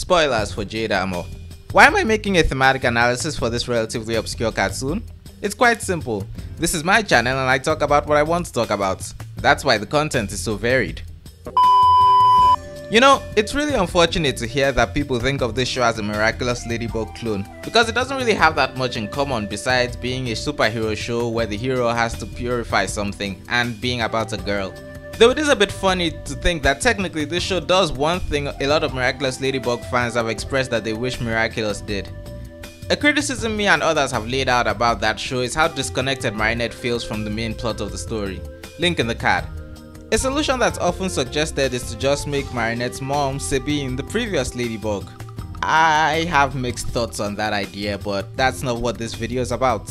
Spoilers for Jade Armor. Why am I making a thematic analysis for this relatively obscure cartoon? It's quite simple. This is my channel and I talk about what I want to talk about. That's why the content is so varied. You know, it's really unfortunate to hear that people think of this show as a Miraculous Ladybug clone, because it doesn't really have that much in common besides being a superhero show where the hero has to purify something and being about a girl. Though it is a bit funny to think that technically this show does one thing a lot of Miraculous Ladybug fans have expressed that they wish Miraculous did. A criticism me and others have laid out about that show is how disconnected Marinette feels from the main plot of the story. Link in the card. A solution that's often suggested is to just make Marinette's mom Sabine the previous Ladybug. I have mixed thoughts on that idea, but that's not what this video is about.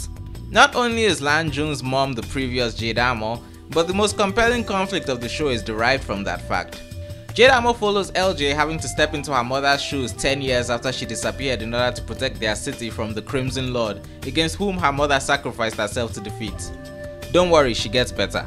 Not only is Lan Jun's mom the previous Jade Armor, but the most compelling conflict of the show is derived from that fact. Jade Armor follows LJ having to step into her mother's shoes 10 years after she disappeared in order to protect their city from the Crimson Lord, against whom her mother sacrificed herself to defeat. Don't worry, she gets better.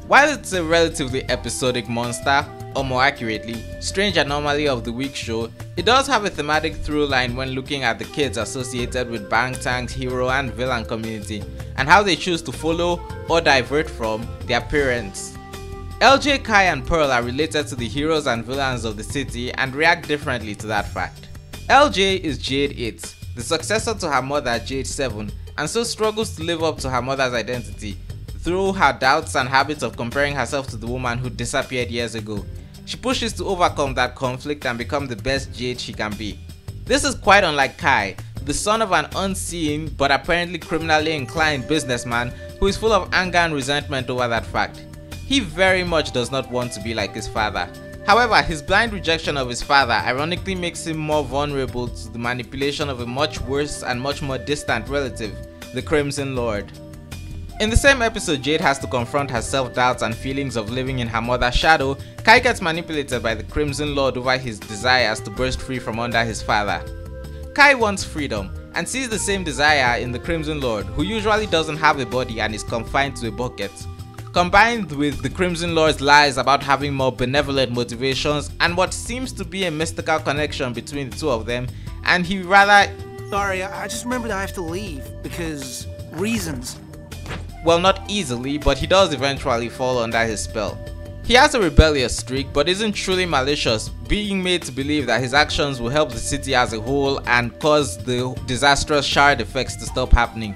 While it's a relatively episodic monster, or more accurately, strange anomaly of the week show, it does have a thematic through line when looking at the kids associated with Bangtan's hero and villain community, and how they choose to follow or divert from their parents. LJ, Kai and Pearl are related to the heroes and villains of the city and react differently to that fact. LJ is Jade 8, the successor to her mother Jade 7, and so struggles to live up to her mother's identity through her doubts and habits of comparing herself to the woman who disappeared years ago. She pushes to overcome that conflict and become the best Jade she can be. This is quite unlike Kai, the son of an unseen but apparently criminally inclined businessman who is full of anger and resentment over that fact. He very much does not want to be like his father. However, his blind rejection of his father ironically makes him more vulnerable to the manipulation of a much worse and much more distant relative, the Crimson Lord. In the same episode Jade has to confront her self-doubts and feelings of living in her mother's shadow, Kai gets manipulated by the Crimson Lord over his desires to burst free from under his father. Kai wants freedom and sees the same desire in the Crimson Lord, who usually doesn't have a body and is confined to a bucket. Combined with the Crimson Lord's lies about having more benevolent motivations and what seems to be a mystical connection between the two of them, and he rather... Sorry, I just remembered I have to leave because... reasons. Well, not easily, but he does eventually fall under his spell. He has a rebellious streak but isn't truly malicious, being made to believe that his actions will help the city as a whole and cause the disastrous shard effects to stop happening.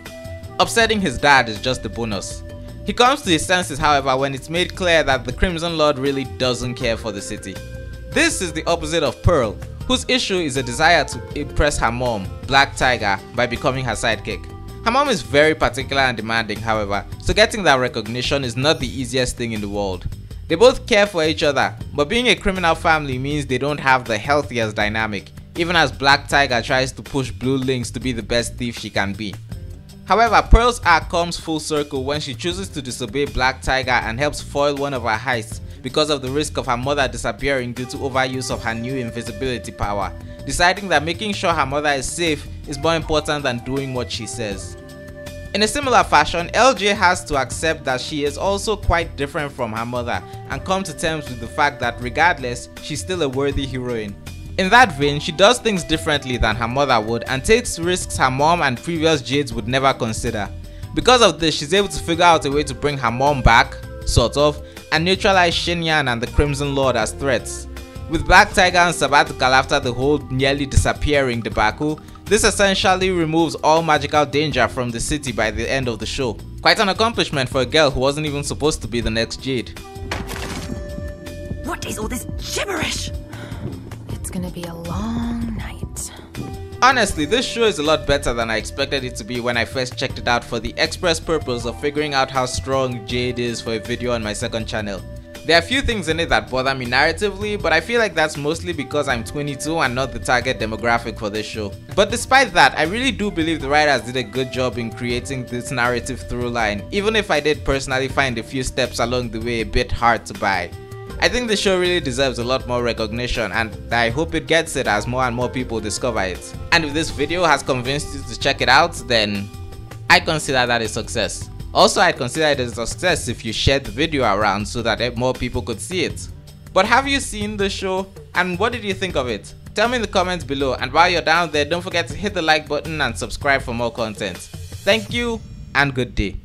Upsetting his dad is just a bonus. He comes to his senses, however, when it's made clear that the Crimson Lord really doesn't care for the city. This is the opposite of Pearl, whose issue is a desire to impress her mom, Black Tiger, by becoming her sidekick. Her mom is very particular and demanding, however, so getting that recognition is not the easiest thing in the world. They both care for each other, but being a criminal family means they don't have the healthiest dynamic, even as Black Tiger tries to push Blue Lynx to be the best thief she can be. However, Pearl's arc comes full circle when she chooses to disobey Black Tiger and helps foil one of her heists because of the risk of her mother disappearing due to overuse of her new invisibility power, deciding that making sure her mother is safe is more important than doing what she says. In a similar fashion, LJ has to accept that she is also quite different from her mother and come to terms with the fact that regardless, she's still a worthy heroine. In that vein, she does things differently than her mother would and takes risks her mom and previous Jades would never consider. Because of this, she's able to figure out a way to bring her mom back, sort of, and neutralize Shen-Yan and the Crimson Lord as threats. With Black Tiger on sabbatical after the whole nearly disappearing debacle, this essentially removes all magical danger from the city by the end of the show. Quite an accomplishment for a girl who wasn't even supposed to be the next Jade. What is all this gibberish? It's gonna be a long night. Honestly, this show is a lot better than I expected it to be when I first checked it out for the express purpose of figuring out how strong Jade is for a video on my second channel. There are a few things in it that bother me narratively, but I feel like that's mostly because I'm 22 and not the target demographic for this show. But despite that, I really do believe the writers did a good job in creating this narrative through line, even if I did personally find a few steps along the way a bit hard to buy. I think the show really deserves a lot more recognition, and I hope it gets it as more and more people discover it. And if this video has convinced you to check it out, then I consider that a success. Also, I'd consider it a success if you shared the video around so that more people could see it. But have you seen the show? And what did you think of it? Tell me in the comments below, and while you're down there, don't forget to hit the like button and subscribe for more content. Thank you and good day.